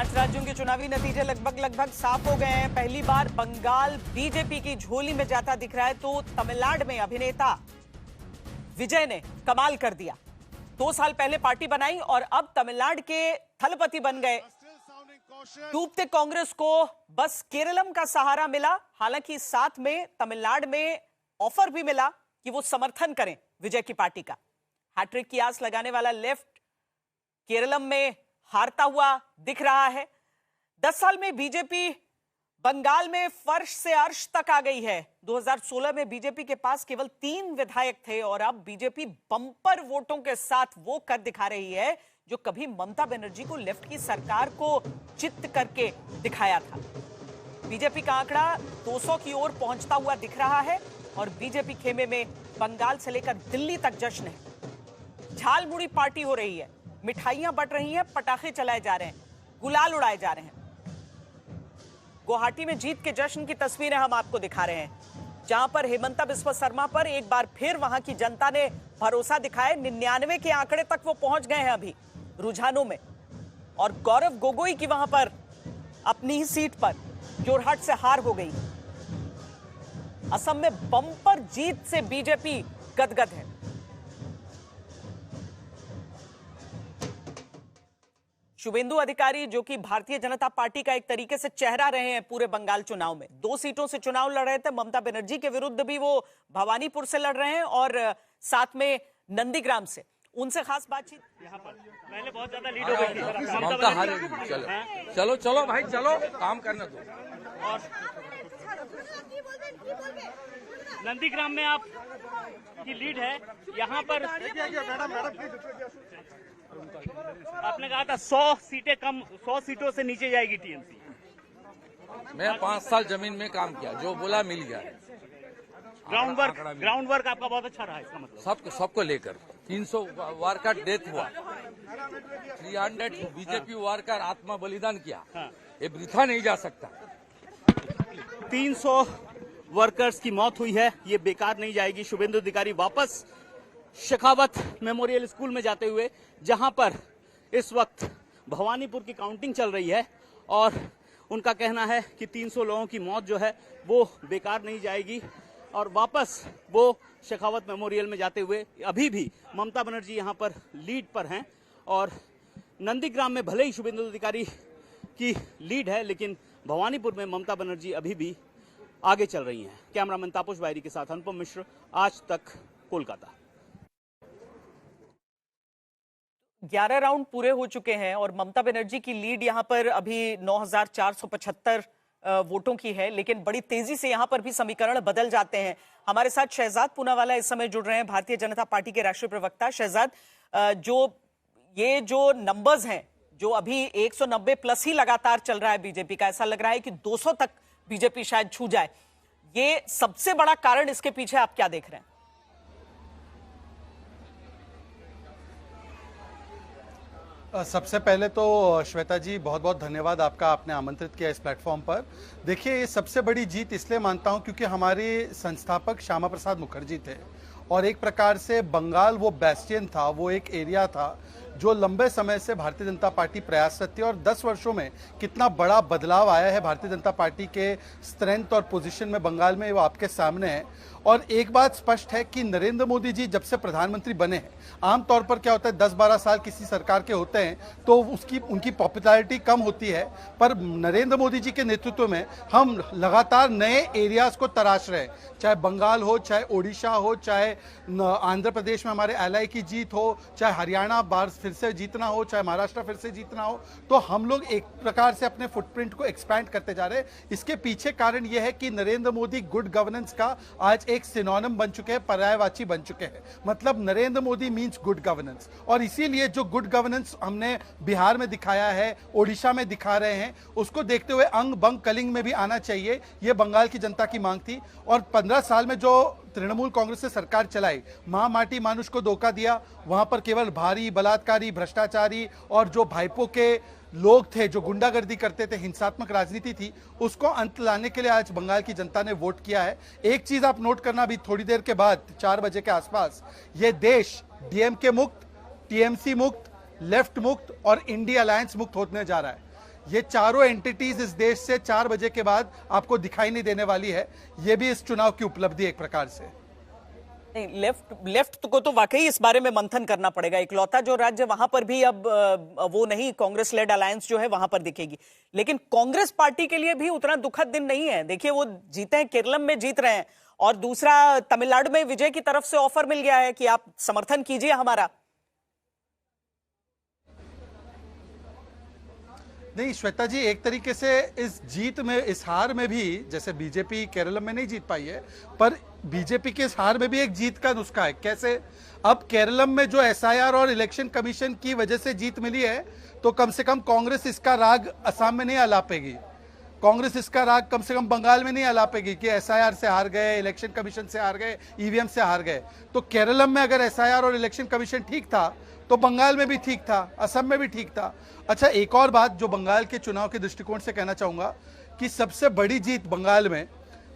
5 राज्यों के चुनावी नतीजे लगभग साफ हो गए हैं। पहली बार बंगाल बीजेपी की झोली में जाता दिख रहा है, तो तमिलनाडु में अभिनेता विजय ने कमाल कर दिया। 2 साल पहले पार्टी बनाई और अब तमिलनाडु के थलपति बन गए। डूबते कांग्रेस को बस केरलम का सहारा मिला। हालांकि साथ में तमिलनाडु में ऑफर भी मिला कि वो समर्थन करें विजय की पार्टी का। हैट्रिक की आस लगाने वाला लेफ्ट केरलम में हारता हुआ दिख रहा है। 10 साल में बीजेपी बंगाल में फर्श से अर्श तक आ गई है। 2016 में बीजेपी के पास केवल 3 विधायक थे और अब बीजेपी बम्पर वोटों के साथ वो कर दिखा रही है जो कभी ममता बनर्जी को लेफ्ट की सरकार को चित्त करके दिखाया था। बीजेपी का आंकड़ा 200 की ओर पहुंचता हुआ दिख रहा है और बीजेपी खेमे में बंगाल से लेकर दिल्ली तक जश्न है। झालमुड़ी पार्टी हो रही है, मिठाइयां बंट रही हैं, पटाखे चलाए जा रहे हैं, गुलाल उड़ाए जा रहे हैं। गुवाहाटी में जीत के जश्न की तस्वीरें हम आपको दिखा रहे हैं, जहां पर हेमंता बिस्वा शर्मा पर एक बार फिर वहां की जनता ने भरोसा दिखाया। 99 के आंकड़े तक वो पहुंच गए हैं अभी रुझानों में। और गौरव गोगोई की वहां पर अपनी ही सीट पर जोरहाट से हार हो गई। असम में बम्पर जीत से बीजेपी गदगद है। शुभेंदु अधिकारी, जो कि भारतीय जनता पार्टी का एक तरीके से चेहरा रहे हैं पूरे बंगाल चुनाव में, 2 सीटों से चुनाव लड़ रहे थे। ममता बनर्जी के विरुद्ध भी वो भवानीपुर से लड़ रहे हैं और साथ में नंदीग्राम से। उनसे खास बातचीत यहाँ पर पहले बहुत ज्यादा लीड हो गई थी। ममता हारेगी। चलो चलो भाई, चलो काम करने दो। और नंदीग्राम में आप की लीड है। यहाँ पर आपने कहा था 100 सीटें कम, 100 सीटों से नीचे जाएगी टीएमसी। मैं 5 साल जमीन में काम किया, जो बोला मिल गया। ग्राउंड वर्क आपका बहुत अच्छा रहा है। इसका मतलब सबको लेकर 300 वार का डेथ हुआ, 300 बीजेपी वारकर आत्मा बलिदान किया। ये वृथा नहीं जा सकता। 300 वर्कर्स की मौत हुई है, ये बेकार नहीं जाएगी। शुभेंदु अधिकारी वापस शेखावत मेमोरियल स्कूल में जाते हुए, जहां पर इस वक्त भवानीपुर की काउंटिंग चल रही है और उनका कहना है कि 300 लोगों की मौत जो है वो बेकार नहीं जाएगी। और वापस वो शेखावत मेमोरियल में जाते हुए अभी भी ममता बनर्जी यहां पर लीड पर हैं और नंदीग्राम में भले ही शुभेंदु अधिकारी की लीड है, लेकिन भवानीपुर में ममता बनर्जी अभी भी आगे चल रही हैं। कैमरामैन तापस बायरी के साथ अनुपम मिश्र, आज तक, कोलकाता। 11 राउंड पूरे हो चुके हैं और ममता बनर्जी की लीड यहां पर अभी 9,475 वोटों की है, लेकिन बड़ी तेजी से यहां पर भी समीकरण बदल जाते हैं। हमारे साथ शहजाद पूनावाला इस समय जुड़ रहे हैं, भारतीय जनता पार्टी के राष्ट्रीय प्रवक्ता। शहजाद, जो नंबर्स हैं, जो अभी 190 प्लस ही लगातार चल रहा है बीजेपी का, ऐसा लग रहा है कि 200 तक बीजेपी शायद छू जाए, ये सबसे बड़ा कारण इसके पीछे आप क्या देख रहे हैं? सबसे पहले तो श्वेता जी, बहुत बहुत धन्यवाद आपका, आपने आमंत्रित किया इस प्लेटफॉर्म पर। देखिए, ये सबसे बड़ी जीत इसलिए मानता हूं क्योंकि हमारे संस्थापक श्यामा प्रसाद मुखर्जी थे और एक प्रकार से बंगाल वो बैस्टियन था, वो एक एरिया था जो लंबे समय से भारतीय जनता पार्टी प्रयासरत थी। और 10 वर्षों में कितना बड़ा बदलाव आया है भारतीय जनता पार्टी के स्ट्रेंथ और पोजीशन में बंगाल में, वो आपके सामने है। और एक बात स्पष्ट है कि नरेंद्र मोदी जी जब से प्रधानमंत्री बने हैं, आमतौर पर क्या होता है, 10-12 साल किसी सरकार के होते हैं तो उनकी पॉपुलैरिटी कम होती है, पर नरेंद्र मोदी जी के नेतृत्व में हम लगातार नए एरियाज को तराश रहे हैं। चाहे बंगाल हो, चाहे ओडिशा हो, चाहे आंध्र प्रदेश में हमारे एलआई की जीत हो, चाहे हरियाणा बार फिर से जीतना हो, चाहे महाराष्ट्र फिर से जीतना हो, तो हम लोग एक प्रकार से अपने फुटप्रिंट को एक्सपैंड करते जा रहे हैं। इसके पीछे कारण यह है कि नरेंद्र मोदी गुड गवर्नेंस का आज एक सिनोनिम बन चुके हैं, पर्यायवाची बन चुके हैं। मतलब Narendra Modi means good governance, और इसीलिए जो गुड गवर्नेंस हमने बिहार में दिखाया है, ओडिशा में दिखा रहे हैं, उसको देखते हुए अंग बंग कलिंग में भी आना चाहिए, ये बंगाल की जनता की मांग थी। और 15 साल में जो तृणमूल कांग्रेस ने सरकार चलाई, मां माटी मानुष को धोखा दिया, वहां पर केवल भारी बलात्कारी, भ्रष्टाचारी और जो भाईपों के लोग थे जो गुंडागर्दी करते थे, हिंसात्मक राजनीति थी, उसको अंत लाने के लिए आज बंगाल की जनता ने वोट किया है। एक चीज आप नोट करना, अभी थोड़ी देर के बाद 4 बजे के आसपास ये देश डीएमके मुक्त, टीएमसी मुक्त, लेफ्ट मुक्त और इंडिया अलायंस मुक्त होने जा रहा है। ये चारों एंटिटीज इस देश से 4 बजे के बाद आपको दिखाई नहीं देने वाली है। ये भी इस चुनाव की उपलब्धि एक प्रकार से। नहीं, लेफ्ट को तो वाकई इस बारे में मंथन करना पड़ेगा। इकलौता जो राज्य वहां पर भी अब वो नहीं, कांग्रेस लेड अलायंस जो है वहां पर दिखेगी, लेकिन कांग्रेस पार्टी के लिए भी उतना दुखद दिन नहीं है। देखिए वो जीते हैं, केरलम में जीत रहे हैं, और दूसरा तमिलनाडु में विजय की तरफ से ऑफर मिल गया है कि आप समर्थन कीजिए हमारा। नहीं श्वेता जी, एक तरीके से इस जीत में, इस हार में भी, जैसे बीजेपी केरल में नहीं जीत पाई है, पर बीजेपी के इस हार में भी एक जीत का नुस्खा है। कैसे? अब केरलम में जो एसआईआर और इलेक्शन कमीशन की वजह से जीत मिली है, तो कम से कम कांग्रेस इसका राग असम में नहीं अलापेगी। कांग्रेस इसका राग कम से कम बंगाल में नहीं अलापेगी कि एसआईआर से हार गए, इलेक्शन कमीशन से हार गए, ईवीएम से हार गए। तो केरलम में अगर एसआईआर और इलेक्शन कमीशन ठीक था, तो बंगाल में भी ठीक था, असम में भी ठीक था। अच्छा, एक और बात जो बंगाल के चुनाव के दृष्टिकोण से कहना चाहूंगा कि सबसे बड़ी जीत बंगाल में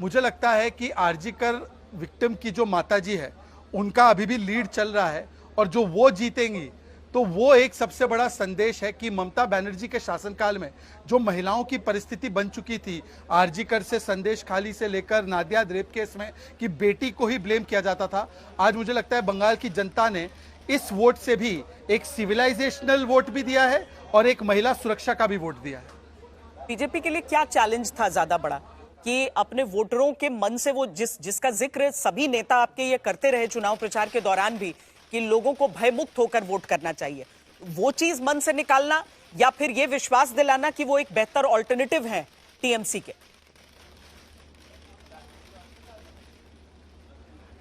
मुझे लगता है कि आरजीकर विक्टिम की जो माताजी है, उनका अभी भी लीड चल रहा है, और जो वो जीतेंगी तो वो एक सबसे बड़ा संदेश है कि ममता बनर्जी के शासनकाल में जो महिलाओं की परिस्थिति बन चुकी थी, आरजीकर से संदेश खाली से लेकर नादिया रेप केस में कि बेटी को ही ब्लेम किया जाता था, आज मुझे लगता है बंगाल की जनता ने इस वोट से भी एक सिविलाइजेशनल वोट भी दिया है और एक महिला सुरक्षा का भी वोट दिया है। बीजेपी के लिए क्या चैलेंज था ज्यादा बड़ा कि अपने वोटरों के मन से वो जिसका जिक्र सभी नेता आपके ये करते रहे चुनाव प्रचार के दौरान भी, कि लोगों को भयमुक्त होकर वोट करना चाहिए, वो चीज मन से निकालना, या फिर ये विश्वास दिलाना कि वो एक बेहतर ऑल्टरनेटिव है टीएमसी के?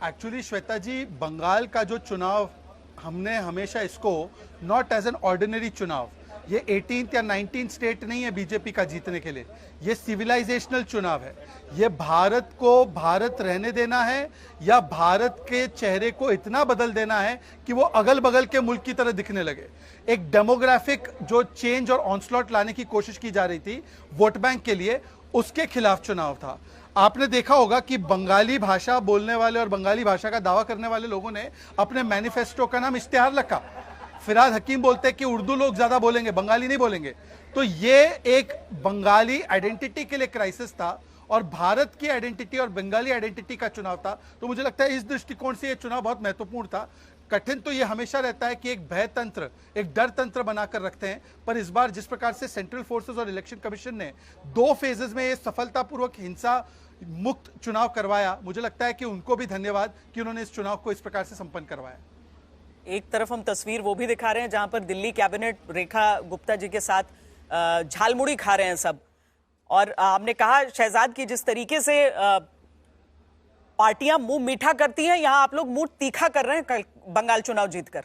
एक्चुअली श्वेता जी, बंगाल का जो चुनाव, हमने हमेशा इसको नॉट एज एन ऑर्डिनरी चुनाव, ये 18th या 19th स्टेट नहीं है बीजेपी का जीतने के लिए, ये सिविलाइजेशनल चुनाव है। ये भारत को भारत रहने देना है, या भारत के चेहरे को इतना बदल देना है कि वो अगल बगल के मुल्क की तरह दिखने लगे। एक डेमोग्राफिक जो चेंज और ऑनस्लॉट लाने की कोशिश की जा रही थी वोट बैंक के लिए, उसके खिलाफ चुनाव था। आपने देखा होगा कि बंगाली भाषा बोलने वाले और बंगाली भाषा का दावा करने वाले लोगों ने अपने मैनिफेस्टो का नाम इश्तिहार रखा। फिराद हकीम बोलते हैं कि उर्दू लोग ज्यादा बोलेंगे, बंगाली नहीं बोलेंगे। तो ये एक बंगाली आइडेंटिटी के लिए क्राइसिस था, और भारत की आइडेंटिटी और बंगाली आइडेंटिटी का चुनाव था। तो मुझे लगता है इस दृष्टिकोण से यह चुनाव बहुत महत्वपूर्ण था। कठिन तो ये हमेशा रहता है कि एक भय तंत्र, एक डर तंत्र बनाकर रखते हैं, पर इस बार जिस प्रकार से सेंट्रल फोर्सेस और इलेक्शन कमीशन ने 2 फेजेस में ये सफलतापूर्वक हिंसा मुक्त चुनाव करवाया, मुझे लगता है कि उनको भी धन्यवाद कि उन्होंने इस चुनाव को इस प्रकार से संपन्न करवाया। एक तरफ हम तस्वीर वो भी दिखा रहे हैं जहां पर दिल्ली कैबिनेट रेखा गुप्ता जी के साथ झालमुड़ी खा रहे हैं सब, और हमने कहा शहजाद की जिस तरीके से पार्टियां मुंह मीठा करती हैं, यहां आप लोग मुंह तीखा कर रहे हैं कल बंगाल चुनाव जीतकर।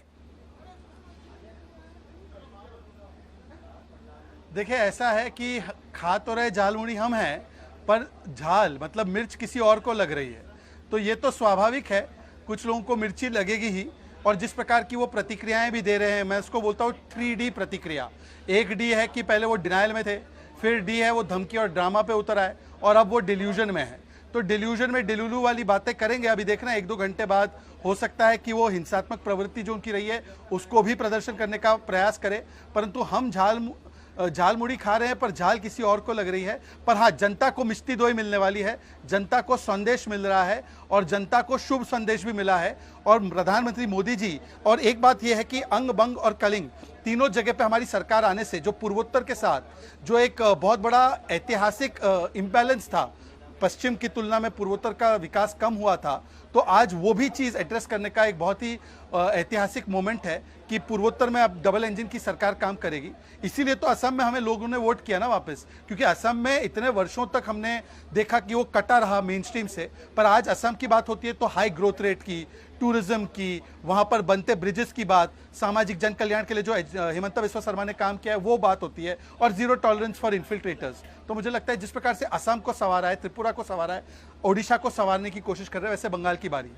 देखिए, ऐसा है कि खा तो रहे झालमुड़ी हम हैं, पर झाल मतलब मिर्च किसी और को लग रही है, तो ये तो स्वाभाविक है, कुछ लोगों को मिर्ची लगेगी ही। और जिस प्रकार की वो प्रतिक्रियाएं भी दे रहे हैं, मैं उसको बोलता हूँ 3D प्रतिक्रिया। एक डी है कि पहले वो डिनाइल में थे, फिर डी है वो धमकी और ड्रामा पे उतर आए, और अब वो डिल्यूजन में है। तो डिल्यूजन में डिलुलू वाली बातें करेंगे। अभी देखना 1-2 घंटे बाद हो सकता है कि वो हिंसात्मक प्रवृत्ति जो उनकी रही है उसको भी प्रदर्शन करने का प्रयास करे, परंतु हम झाल मुड़ी खा रहे हैं, पर झाल किसी और को लग रही है। पर हाँ, जनता को मिष्टी दोई मिलने वाली है, जनता को संदेश मिल रहा है, और जनता को शुभ संदेश भी मिला है। और प्रधानमंत्री मोदी जी, और एक बात यह है कि अंग बंग और कलिंग तीनों जगह पे हमारी सरकार आने से जो पूर्वोत्तर के साथ जो एक बहुत बड़ा ऐतिहासिक इम्बैलेंस था, पश्चिम की तुलना में पूर्वोत्तर का विकास कम हुआ था, तो आज वो भी चीज़ एड्रेस करने का एक बहुत ही ऐतिहासिक मोमेंट है कि पूर्वोत्तर में अब डबल इंजन की सरकार काम करेगी। इसीलिए तो असम में हमें लोगों ने वोट किया ना वापस, क्योंकि असम में इतने वर्षों तक हमने देखा कि वो कटा रहा मेन स्ट्रीम से, पर आज असम की बात होती है तो हाई ग्रोथ रेट की, टूरिज्म की, वहाँ पर बनते ब्रिजेस की बात, सामाजिक जन कल्याण के लिए जो हिमंता बिस्वा शर्मा ने काम किया है वो बात होती है, और जीरो टॉलरेंस फॉर इन्फिल्ट्रेटर्स। तो मुझे लगता है जिस प्रकार से असम को संवारा है, त्रिपुरा को संवारा है, ओडिशा को संवारने की कोशिश कर रहे हैं, वैसे बंगाल की बारी।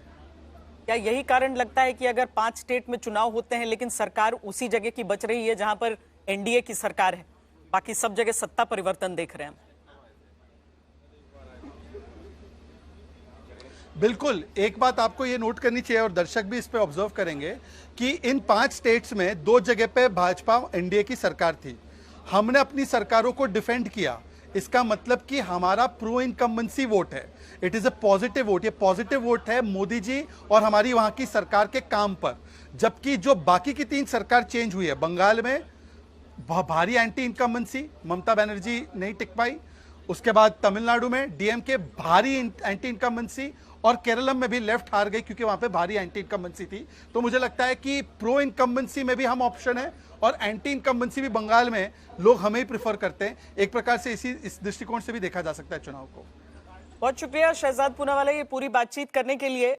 क्या यही कारण लगता है कि अगर 5 स्टेट में चुनाव होते हैं लेकिन सरकार उसी जगह की बच रही है जहां पर एनडीए की सरकार है, बाकी सब जगह सत्ता परिवर्तन देख रहे हैं? बिल्कुल, एक बात आपको ये नोट करनी चाहिए और दर्शक भी इस पे ऑब्जर्व करेंगे कि इन 5 स्टेट्स में 2 जगह पे भाजपा एनडीए की सरकार थी। हमने अपनी सरकारों को डिफेंड किया, इसका मतलब कि हमारा प्रो इनकम्बेंसी वोट है। It is a positive vote. ये पॉजिटिव वोट है मोदी जी और हमारी वहां की सरकार के काम पर। जबकि जो बाकी की 3 सरकार चेंज हुई है, बंगाल में भारी एंटी इनकम्बेंसी, ममता बनर्जी नहीं टिक पाई। उसके बाद तमिलनाडु में डीएमके भारी एंटी इनकम्बेंसी, और केरलम में भी लेफ्ट हार गई क्योंकि वहां पे भारी एंटी इनकम्बेंसी थी। तो मुझे लगता है कि प्रो इनकम्बेंसी में भी हम ऑप्शन है और एंटी इनकम्बेंसी भी बंगाल में लोग हमें ही प्रिफर करते हैं। एक प्रकार से इस दृष्टिकोण से भी देखा जा सकता है चुनाव को। बहुत शुक्रिया शहजाद पूनावाला ये पूरी बातचीत करने के लिए।